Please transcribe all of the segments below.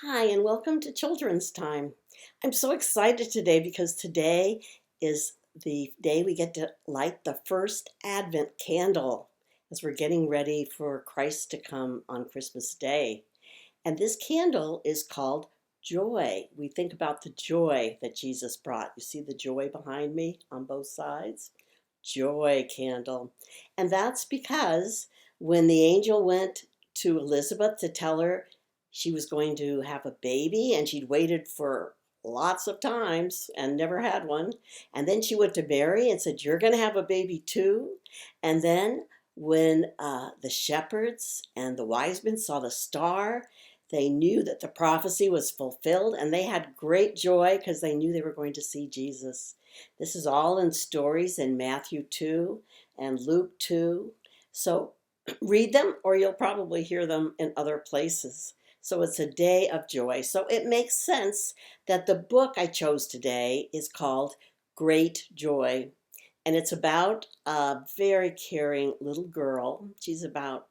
Hi, and welcome to Children's Time. I'm so excited today because today is the day we get to light the first Advent candle as we're getting ready for Christ to come on Christmas Day. And this candle is called Joy. We think about the joy that Jesus brought. You see the joy behind me on both sides? Joy candle. And that's because when the angel went to Elizabeth to tell her she was going to have a baby and she'd waited for lots of times and never had one. And then she went to Mary and said, "You're going to have a baby too." And then when the shepherds and the wise men saw the star, they knew that the prophecy was fulfilled and they had great joy because they knew they were going to see Jesus. This is all in stories in Matthew 2 and Luke 2. So read them or you'll probably hear them in other places. So it's a day of joy. So it makes sense that the book I chose today is called Great Joy. And it's about a very caring little girl. She's about,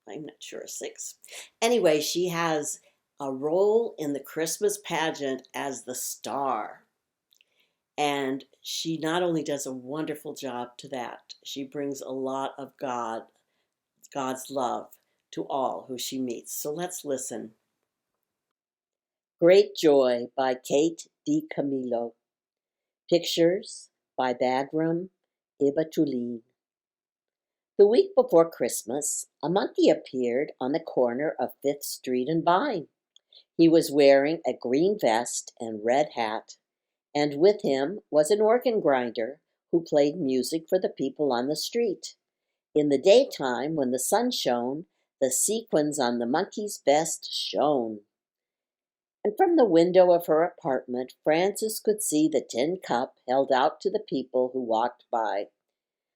I'm not sure, 6. Anyway, she has a role in the Christmas pageant as the star. And she not only does a wonderful job to that, she brings a lot of God's love to all who she meets. So let's listen. Great Joy by Kate DiCamillo. Pictures by Bagram Ibatulin. The week before Christmas, a monkey appeared on the corner of Fifth Street and Vine. He was wearing a green vest and red hat, and with him was an organ grinder who played music for the people on the street. In the daytime, when the sun shone, the sequins on the monkey's vest shone. And from the window of her apartment, Frances could see the tin cup held out to the people who walked by.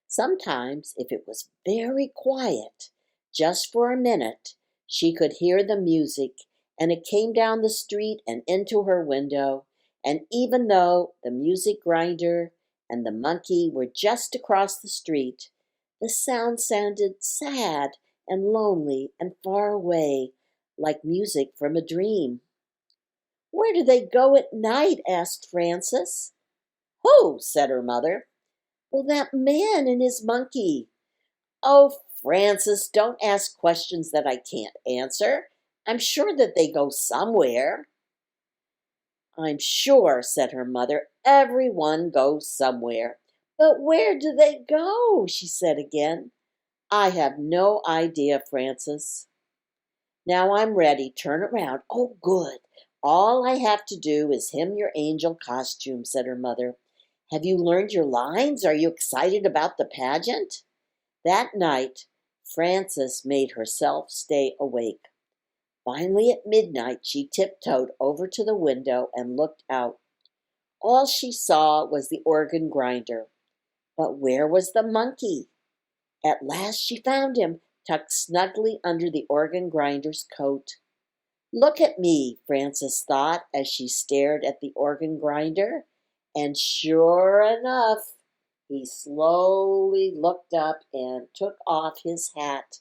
Sometimes, if it was very quiet, just for a minute, she could hear the music, and it came down the street and into her window, and even though the music grinder and the monkey were just across the street, the sound sounded sad and lonely and far away, like music from a dream. "Where do they go at night?" asked Frances. "Who?" said her mother. "Well, that man and his monkey." "Oh, Frances, don't ask questions that I can't answer. I'm sure that they go somewhere." "I'm sure," said her mother, "everyone goes somewhere. But where do they go?" she said again. "I have no idea, Frances." "Now I'm ready. Turn around. Oh, good. All I have to do is hem your angel costume," said her mother. "Have you learned your lines? Are you excited about the pageant?" That night, Frances made herself stay awake. Finally, at midnight, she tiptoed over to the window and looked out. All she saw was the organ grinder. But where was the monkey? At last she found him, tucked snugly under the organ grinder's coat. "Look at me," Frances thought as she stared at the organ grinder, and sure enough, he slowly looked up and took off his hat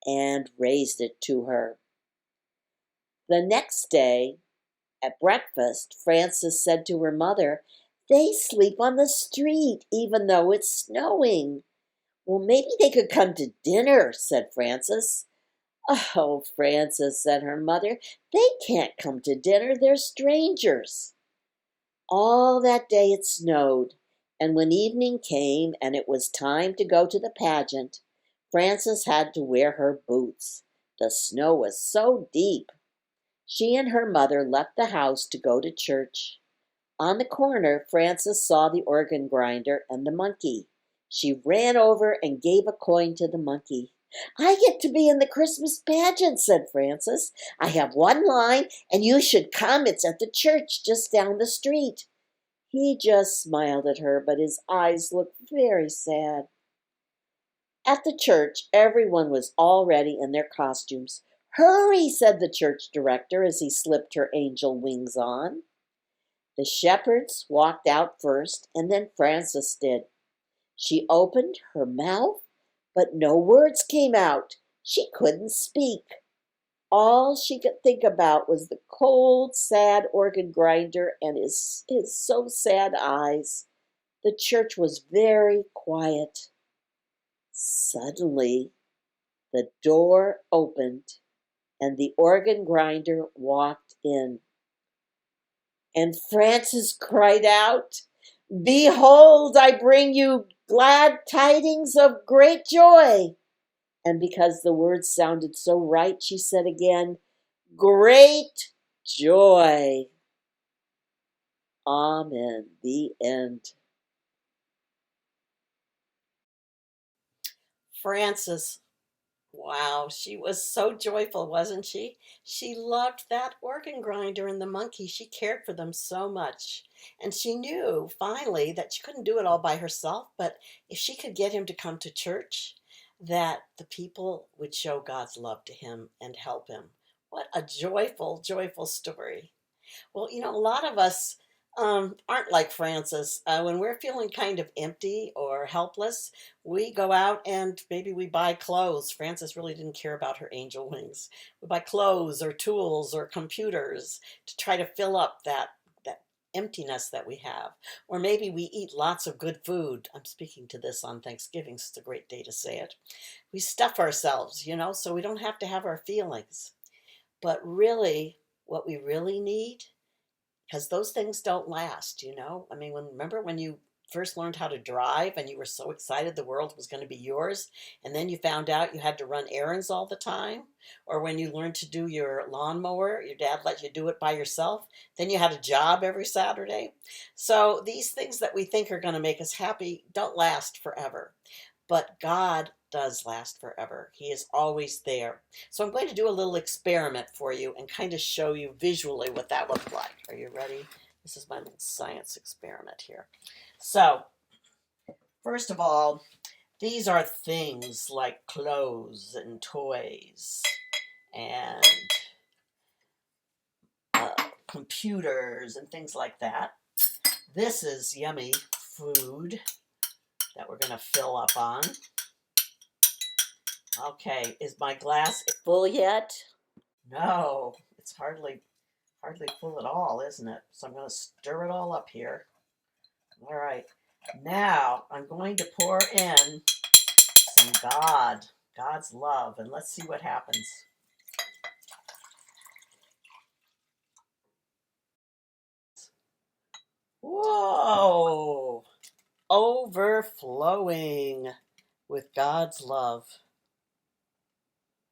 and raised it to her. The next day, at breakfast, Frances said to her mother, "They sleep on the street even though it's snowing." "Well, maybe they could come to dinner," said Frances. "Oh, Frances," said her mother, "they can't come to dinner. They're strangers." All that day it snowed, and when evening came and it was time to go to the pageant, Frances had to wear her boots. The snow was so deep. She and her mother left the house to go to church. On the corner, Frances saw the organ grinder and the monkey. She ran over and gave a coin to the monkey. "I get to be in the Christmas pageant," said Frances. "I have one line, and you should come. It's at the church just down the street." He just smiled at her, but his eyes looked very sad. At the church, everyone was already in their costumes. "Hurry," said the church director as he slipped her angel wings on. The shepherds walked out first, and then Frances did. She opened her mouth, but no words came out. She couldn't speak. All she could think about was the cold, sad organ grinder and his so sad eyes. The church was very quiet. Suddenly, the door opened and the organ grinder walked in. And Frances cried out, "Behold, I bring you glad tidings of great joy." And because the words sounded so right, she said again, "Great joy." Amen. The end. Frances, wow, she was so joyful, wasn't she? She loved that organ grinder and the monkey. She cared for them so much. And she knew finally that she couldn't do it all by herself, but if she could get him to come to church, that the people would show God's love to him and help him. What a joyful, joyful story. Well, a lot of us aren't like Frances. When we're feeling kind of empty or helpless, we go out and maybe we buy clothes. Frances really didn't care about her angel wings. We buy clothes or tools or computers to try to fill up that emptiness that we have. Or maybe we eat lots of good food. I'm speaking to this on Thanksgiving, so it's a great day to say it. We stuff ourselves, so we don't have to have our feelings. But really, what we really need, because those things don't last. I mean, remember when you first learned how to drive and you were so excited the world was going to be yours, and then you found out you had to run errands all the time? Or when you learned to do your lawnmower, your dad let you do it by yourself, then you had a job every Saturday. So these things that we think are going to make us happy don't last forever. But God does last forever. He is always there. So I'm going to do a little experiment for you and kind of show you visually what that looked like. Are you ready? This is my little science experiment here. So, first of all, these are things like clothes and toys and computers and things like that. This is yummy food that we're going to fill up on. Okay, is my glass full yet? No, it's hardly full at all, isn't it? So I'm going to stir it all up here. All right, now I'm going to pour in some God's love, and let's see what happens. Whoa! Overflowing with God's love.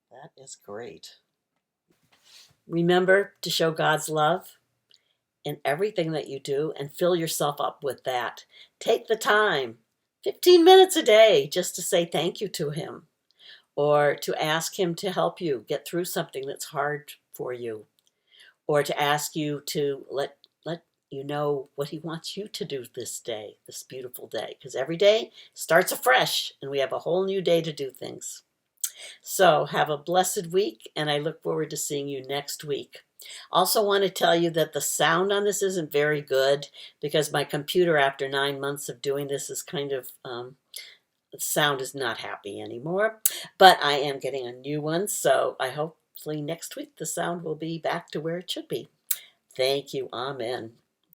That is great. Remember to show God's love in everything that you do and fill yourself up with that. Take the time, 15 minutes a day, just to say thank you to Him or to ask Him to help you get through something that's hard for you, or to ask you to let you know what He wants you to do this day, this beautiful day, because every day starts afresh and we have a whole new day to do things. So have a blessed week, and I look forward to seeing you next week. Also want to tell you that the sound on this isn't very good because my computer, after 9 months of doing this, is kind of, the sound is not happy anymore. But I am getting a new one, so I hopefully next week the sound will be back to where it should be. Thank you. Amen.